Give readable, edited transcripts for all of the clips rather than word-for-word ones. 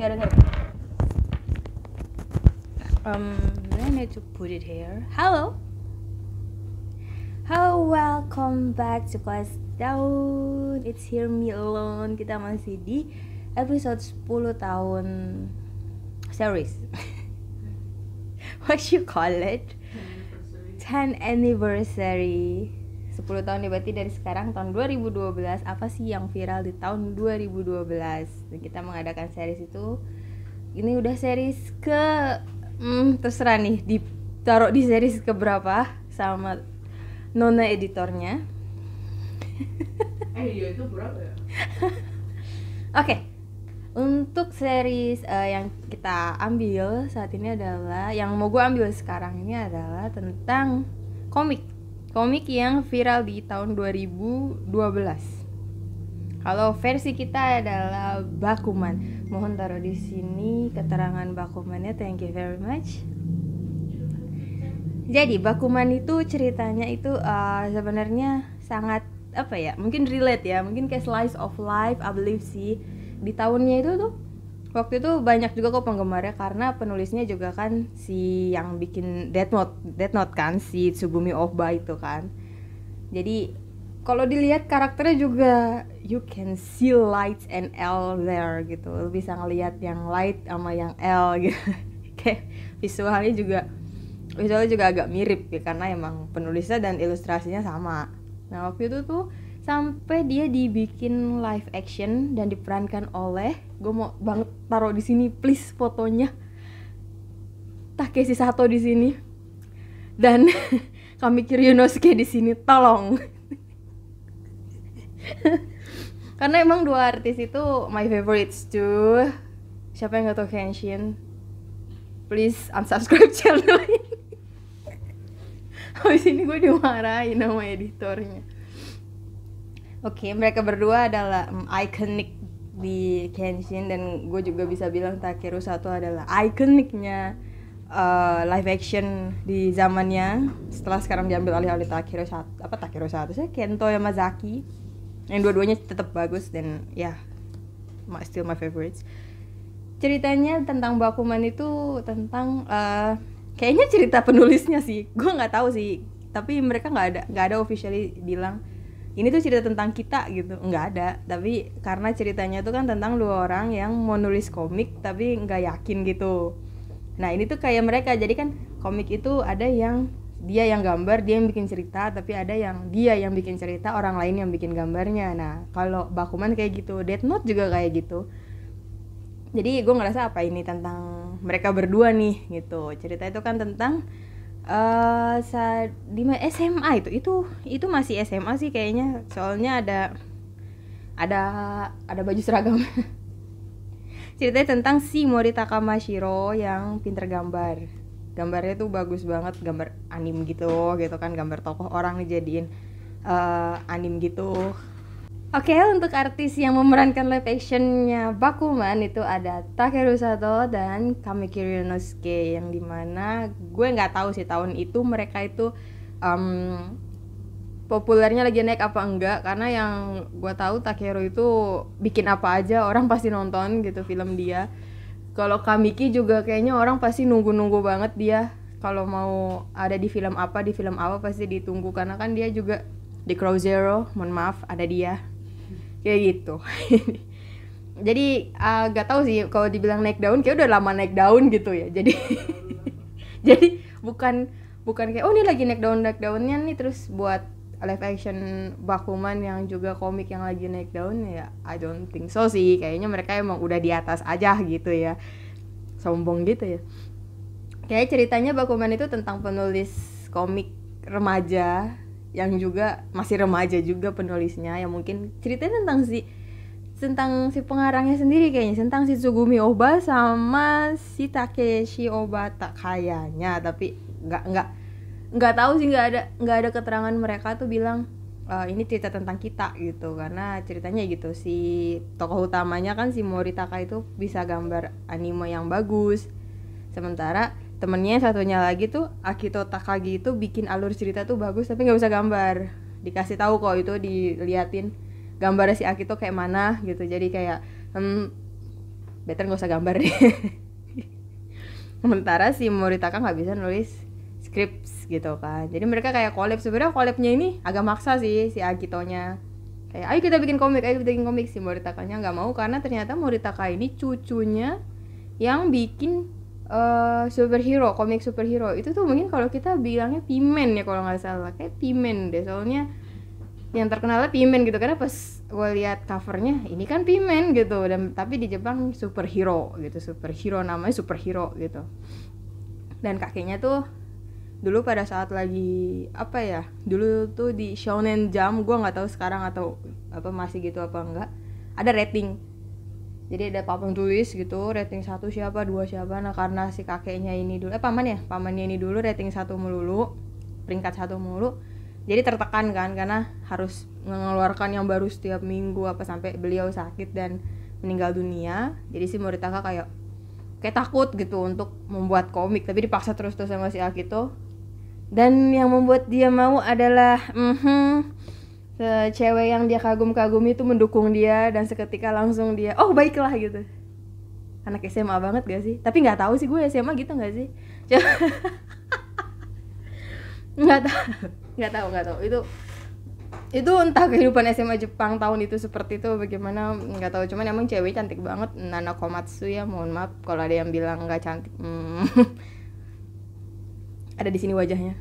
nggak denger. I need to put it here. Hello, welcome back to Kelas Daun. It's here me alone. Kita masih di episode 10 tahun series. What you call it? 10 anniversary. 10 tahun berarti dari sekarang tahun 2012. Apa sih yang viral di tahun 2012? Dan kita mengadakan series itu. Ini udah series ke terserah nih ditaruh di series ke berapa sama Nona editornya. Iya itu berapa ya? Oke. Untuk series yang kita ambil saat ini adalah, yang mau gue ambil sekarang ini adalah tentang komik yang viral di tahun 2012. Kalau versi kita adalah Bakuman. Mohon taruh di sini keterangan Bakumannya. Thank you very much. Jadi Bakuman itu ceritanya itu sebenarnya sangat apa ya? Mungkin relate ya, mungkin kayak slice of life, I believe sih. Di tahunnya itu tuh waktu itu banyak juga kok penggemarnya karena penulisnya juga kan si yang bikin Death Note kan, si Tsugumi Ohba itu kan. Jadi kalau dilihat karakternya juga you can see light and L there gitu. Lu bisa ngelihat yang light sama yang L gitu. Kayak visualnya juga agak mirip ya, karena emang penulisnya dan ilustrasinya sama. Nah, waktu itu tuh sampai dia dibikin live action dan diperankan oleh, gue mau banget taruh di sini please fotonya, Takeshi Sato di sini dan Kamiki Ryunosuke di sini, tolong. Karena emang dua artis itu my favorites tuh. Siapa yang gak tau Kenshin? Please unsubscribe channel ini. Habis ini gue dimarahin sama editornya. Oke, mereka berdua adalah iconic di Kenshin, dan gue juga bisa bilang Takeru Sato adalah ikoniknya live action di zamannya. Setelah sekarang diambil alih oleh Takeru Sato sih, Kento Yamazaki. Yang dua-duanya tetap bagus dan ya still my favorites. Ceritanya tentang Bakuman itu tentang kayaknya cerita penulisnya sih, gue nggak tahu sih, tapi mereka nggak ada officially bilang ini tuh cerita tentang kita gitu, nggak ada. Tapi karena ceritanya tuh kan tentang dua orang yang mau nulis komik tapi nggak yakin gitu. Nah ini tuh kayak mereka, jadi kan komik itu ada yang dia yang gambar, dia yang bikin cerita, tapi ada yang dia yang bikin cerita, orang lain yang bikin gambarnya. Nah kalau Bakuman kayak gitu, Death Note juga kayak gitu. Jadi gue ngerasa apa ini tentang mereka berdua nih gitu. Cerita itu kan tentang di SMA itu masih SMA sih kayaknya, soalnya ada baju seragam. Ceritanya tentang si Mori Takamashiro yang pinter gambarnya tuh bagus banget, gambar anim gitu kan, gambar tokoh orang dijadiin anim gitu. Oke, untuk artis yang memerankan live actionnya Bakuman itu ada Takeru Sato dan Kamiki Ryunosuke, yang dimana gue nggak tahu sih tahun itu mereka itu populernya lagi naik apa enggak, karena yang gue tahu Takeru itu bikin apa aja orang pasti nonton gitu film dia. Kalau Kamiki juga kayaknya orang pasti nunggu banget dia kalau mau ada di film apa pasti ditunggu, karena kan dia juga di Crow Zero, mohon maaf ada dia kayak gitu. Jadi gak tahu sih kalau dibilang naik daun, kayak udah lama naik daun gitu ya. Jadi jadi bukan kayak oh ini lagi naik daunnya nih terus buat live action Bakuman yang juga komik yang lagi naik daun ya. I don't think so sih, kayaknya mereka emang udah di atas aja gitu ya, sombong gitu ya. Kayak ceritanya Bakuman itu tentang penulis komik remaja yang juga masih remaja juga penulisnya, yang mungkin ceritanya tentang si pengarangnya sendiri kayaknya, tentang si Tsugumi Ohba sama si Takeshi Obata kayaknya, tapi nggak tahu sih, nggak ada keterangan mereka tuh bilang ini cerita tentang kita gitu, karena ceritanya gitu si tokoh utamanya kan si Moritaka itu bisa gambar anime yang bagus, sementara temennya satunya lagi tuh Akito Takagi itu bikin alur cerita tuh bagus tapi nggak bisa gambar. Dikasih tahu kok itu, diliatin gambarnya si Akito kayak mana gitu, jadi kayak better nggak usah gambar deh. Sementara si Moritaka nggak bisa nulis scripts gitu kan, jadi mereka kayak collab. Sebenarnya collabnya ini agak maksa sih si Akitonya, kayak ayo kita bikin komik, ayo kita bikin komik. Si Moritakanya nggak mau karena ternyata Moritaka ini cucunya yang bikin superhero, komik superhero. Itu tuh mungkin kalau kita bilangnya Pimen ya kalau nggak salah, kayak Pimen deh, soalnya yang terkenalnya Pimen gitu. Karena pas gue lihat covernya ini kan Pimen gitu, dan tapi di Jepang superhero gitu, superhero namanya superhero gitu. Dan kakeknya tuh dulu pada saat lagi apa ya, dulu tuh di Shonen Jump, gue nggak tahu sekarang atau apa masih gitu apa enggak, ada rating. Jadi ada papan tulis gitu, rating 1 siapa, 2 siapa. Nah karena si kakeknya ini dulu, pamannya ini dulu rating 1 melulu, peringkat 1 melulu. Jadi tertekan kan, karena harus mengeluarkan yang baru setiap minggu apa sampai beliau sakit dan meninggal dunia. Jadi si Moritaka kayak takut gitu untuk membuat komik, tapi dipaksa terus sama si Akito. Dan yang membuat dia mau adalah cewek yang dia kagum-kagumi itu mendukung dia, dan seketika langsung dia oh baiklah gitu. Anak SMA banget gak sih? Tapi nggak tahu sih gue SMA gitu nggak sih? nggak tahu itu entah kehidupan SMA Jepang tahun itu seperti itu bagaimana, nggak tahu. Cuman emang cewek cantik banget, Nana Komatsu ya, mohon maaf kalau ada yang bilang nggak cantik. Ada di sini wajahnya.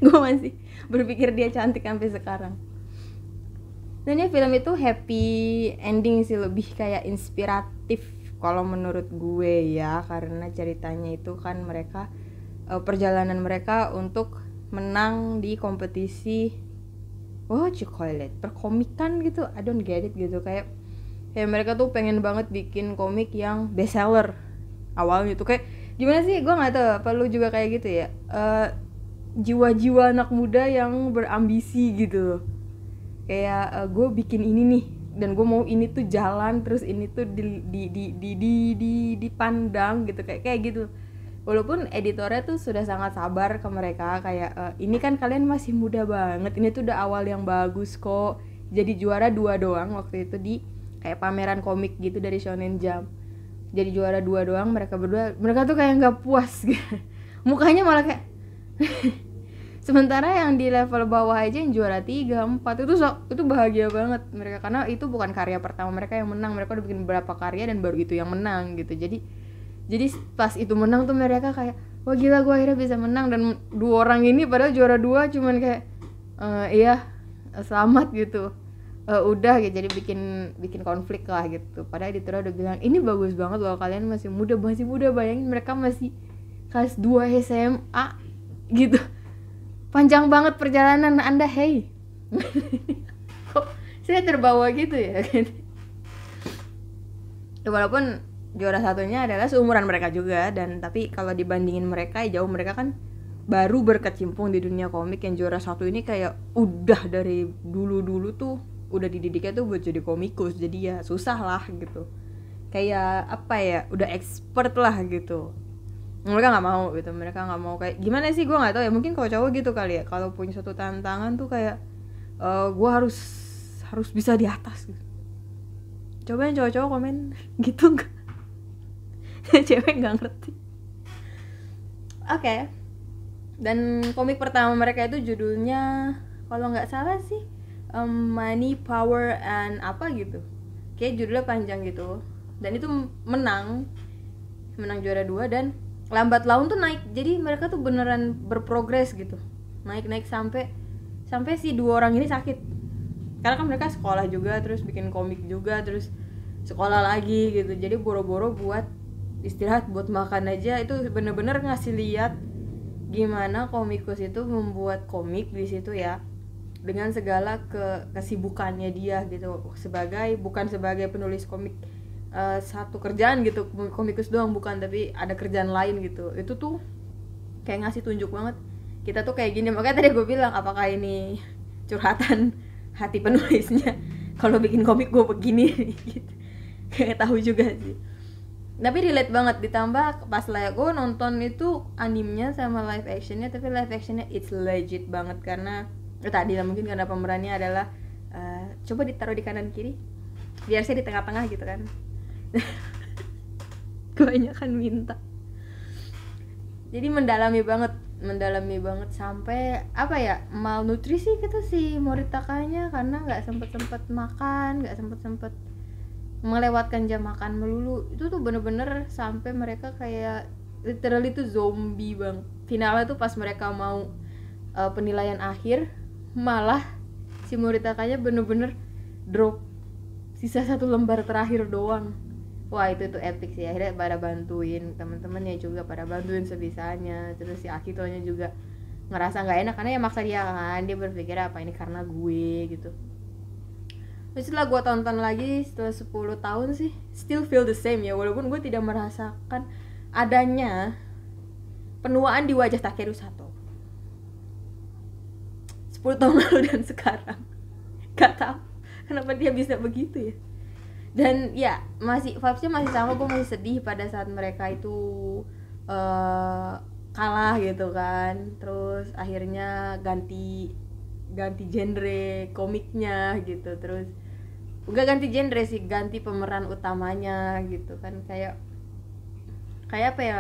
Gue masih berpikir dia cantik sampai sekarang. Dan ya film itu happy ending sih, lebih kayak inspiratif kalau menurut gue ya, karena ceritanya itu kan mereka perjalanan mereka untuk menang di kompetisi perkomikan gitu. I don't get it gitu, kayak mereka tuh pengen banget bikin komik yang best seller awalnya tuh. Kayak gimana sih, gue nggak tahu apa lu juga kayak gitu ya, jiwa-jiwa anak muda yang berambisi gitu. Kayak gue bikin ini nih, dan gue mau ini tuh jalan terus, ini tuh dipandang gitu, kayak gitu. Walaupun editornya tuh sudah sangat sabar ke mereka, kayak ini kan kalian masih muda banget, ini tuh udah awal yang bagus kok. Jadi juara 2 doang waktu itu di kayak pameran komik gitu dari Shonen Jump. Jadi juara 2 doang mereka berdua. Mereka tuh kayak nggak puas gitu. Mukanya malah kayak sementara yang di level bawah aja yang juara 3, 4 itu bahagia banget mereka, karena itu bukan karya pertama mereka yang menang. Mereka udah bikin beberapa karya dan baru itu yang menang gitu. Jadi pas itu menang tuh mereka kayak wah gila, gue akhirnya bisa menang. Dan 2 orang ini padahal juara 2 cuman kayak iya selamat gitu, udah gitu. Jadi bikin konflik lah gitu. Padahal editornya udah bilang ini bagus banget loh, kalian masih muda. Bayangin mereka masih kelas 2 SMA gitu, panjang banget perjalanan Anda, hey. Kok saya terbawa gitu ya. Walaupun juara satunya adalah seumuran mereka juga, dan tapi kalau dibandingin mereka jauh, mereka kan baru berkecimpung di dunia komik. Yang juara 1 ini kayak udah dari dulu tuh udah dididiknya tuh buat jadi komikus, jadi ya susah lah gitu, kayak apa ya, udah expert lah gitu. Mereka nggak mau gitu, mereka nggak mau kayak gimana sih, gue nggak tahu ya, mungkin kalau cowok gitu kali ya, kalau punya suatu tantangan tuh kayak gue harus bisa di atas gitu. Coba yang cowok-cowok komen gitu nggak? Cewek nggak ngerti. Oke. Dan komik pertama mereka itu judulnya kalau nggak salah sih Money, Power, and apa gitu, kayak judulnya panjang gitu. Dan itu menang juara 2, dan lambat laun tuh naik. Jadi mereka tuh beneran berprogres gitu, naik sampai si 2 orang ini sakit. Karena kan mereka sekolah juga, terus bikin komik juga, terus sekolah lagi gitu. Jadi boro-boro buat istirahat, buat makan aja. Itu bener-bener ngasih lihat gimana komikus itu membuat komik di situ ya, dengan segala kesibukannya dia gitu, bukan sebagai penulis komik satu kerjaan gitu, komikus doang bukan, tapi ada kerjaan lain gitu. Itu tuh kayak ngasih tunjuk banget kita tuh kayak gini. Makanya tadi gue bilang apakah ini curhatan hati penulisnya, kalau bikin komik gue begini gitu. Kayak tahu juga sih, tapi relate banget. Ditambah pas gue nonton itu animenya sama live actionnya, tapi live actionnya it's legit banget karena tadi lah mungkin karena pemerannya adalah coba ditaruh di kanan kiri, biar saya di tengah-tengah gitu kan. Kebanyakan minta. Jadi mendalami banget sampai apa ya, malnutrisi gitu sih Moritaka-nya, karena nggak sempet makan, nggak sempet melewatkan jam makan melulu. Itu tuh bener-bener sampai mereka kayak literally tuh zombie bang. Finalnya tuh pas mereka mau penilaian akhir, malah si Moritaka-nya bener-bener drop sisa 1 lembar terakhir doang. Wah itu epic sih. Akhirnya pada bantuin teman-temannya juga, pada bantuin sebisanya. Terus si Akito-nya juga ngerasa nggak enak karena ya maksa dia kan, dia berpikir apa ini karena gue gitu. Terus setelah gue tonton lagi setelah 10 tahun sih, still feel the same ya, walaupun gue tidak merasakan adanya penuaan di wajah Takeru Sato 10 tahun lalu dan sekarang. Gak tau kenapa dia bisa begitu ya. Dan ya masih vibesnya masih sama, gue masih sedih pada saat mereka itu kalah gitu kan. Terus akhirnya ganti genre komiknya gitu. Terus enggak ganti genre sih, ganti pemeran utamanya gitu kan. Kayak apa ya,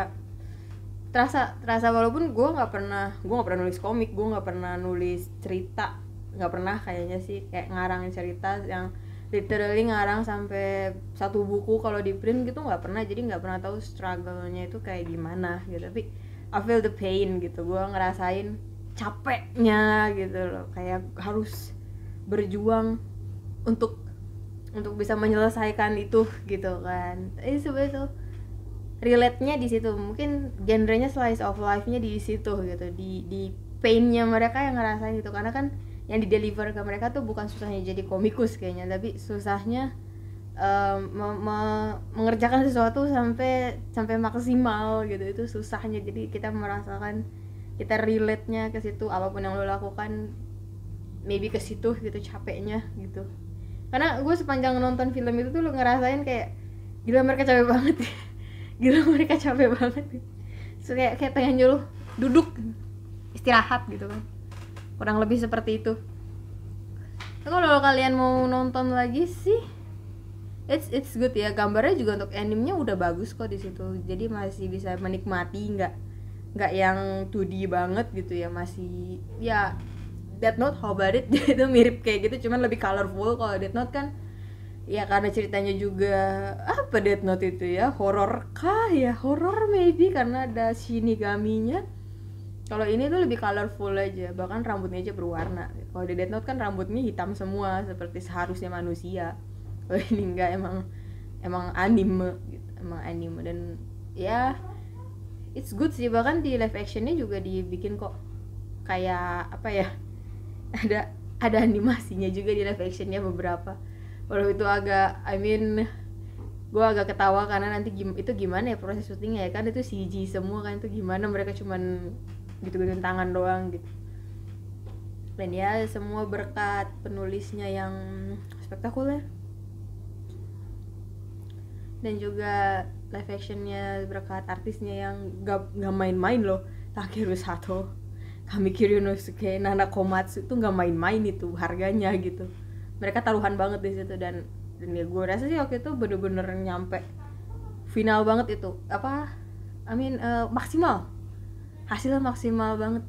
terasa walaupun gue nggak pernah nulis komik, gue nggak pernah nulis cerita, nggak pernah kayaknya sih, kayak ngarangin cerita yang literally ngarang sampai 1 buku kalau di print gitu nggak pernah. Jadi nggak pernah tahu struggle-nya itu kayak gimana gitu. Tapi I feel the pain gitu, gue ngerasain capeknya gitu loh, kayak harus berjuang untuk bisa menyelesaikan itu gitu kan. Ini sebenarnya tuh relate-nya di situ, mungkin genrenya slice of life-nya di situ gitu, di pain-nya mereka yang ngerasain gitu. Karena kan yang di deliver ke mereka tuh bukan susahnya jadi komikus kayaknya, tapi susahnya mengerjakan sesuatu sampai maksimal gitu. Itu susahnya. Jadi kita merasakan, kita relate-nya ke situ, apapun yang lo lakukan maybe ke situ gitu capeknya gitu. Karena gue sepanjang nonton film itu tuh lo ngerasain kayak gila mereka capek banget. Gila mereka capek banget. So, kayak pengen nyuruh duduk istirahat gitu kan. Kurang lebih seperti itu. Nah, kalau kalian mau nonton lagi sih, it's good ya. Gambarnya juga untuk animenya udah bagus kok di situ. Jadi masih bisa menikmati, nggak yang 2D banget gitu ya. Masih ya Death Note, how about it? Itu mirip kayak gitu, cuman lebih colorful. Kalau Death Note kan ya karena ceritanya juga apa, Death Note itu ya horor kah ya, horor maybe karena ada Shinigaminya. Kalau ini tuh lebih colorful aja, bahkan rambutnya aja berwarna. Kalau di Death Note kan rambutnya hitam semua seperti seharusnya manusia. Kalau ini enggak, emang anime gitu, emang anime. Dan ya it's good sih, bahkan di live actionnya juga dibikin kok kayak apa ya, ada animasinya juga di live actionnya beberapa. Walau itu agak, gue agak ketawa karena nanti itu gimana ya proses syutingnya ya kan, itu CG semua kan, itu gimana mereka cuman gitu-gituin tangan doang gitu. Dan ya semua berkat penulisnya yang spektakuler, dan juga live actionnya berkat artisnya yang gak main-main loh. Takeru Sato, Kamikiryu Nosuke, Nana Komatsu itu gak main-main itu harganya gitu. Mereka taruhan banget di situ. Dan ya gue rasa sih waktu itu bener-bener nyampe final banget itu, maksimal, hasilnya maksimal banget.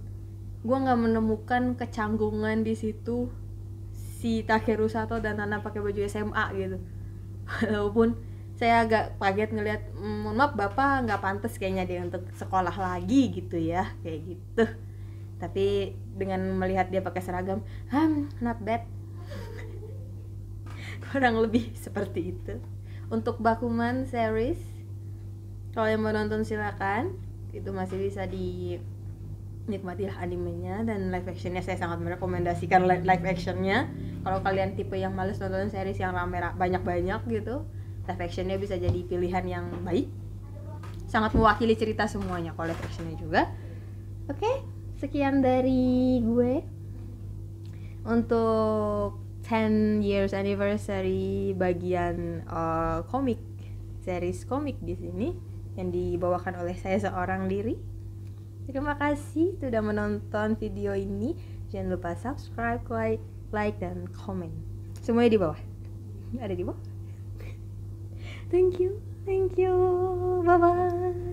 Gue nggak menemukan kecanggungan di situ si Takeru Sato dan Nana pakai baju SMA gitu. Walaupun saya agak kaget ngelihat, mohon maaf bapak nggak pantas kayaknya dia untuk sekolah lagi gitu ya, kayak gitu. Tapi dengan melihat dia pakai seragam, not bad. Kurang lebih seperti itu untuk Bakuman series. Kalau yang mau nonton silakan, itu masih bisa dinikmati lah animenya. Dan live actionnya saya sangat merekomendasikan live actionnya. Kalau kalian tipe yang males nonton series yang banyak-banyak gitu, live actionnya bisa jadi pilihan yang baik. Sangat mewakili cerita semuanya kalau live actionnya juga. Oke, sekian dari gue untuk 10 years anniversary bagian komik, series komik di sini yang dibawakan oleh saya seorang diri. Terima kasih sudah menonton video ini. Jangan lupa subscribe, like dan komen. Semuanya di bawah. Ada di bawah. Thank you, bye bye.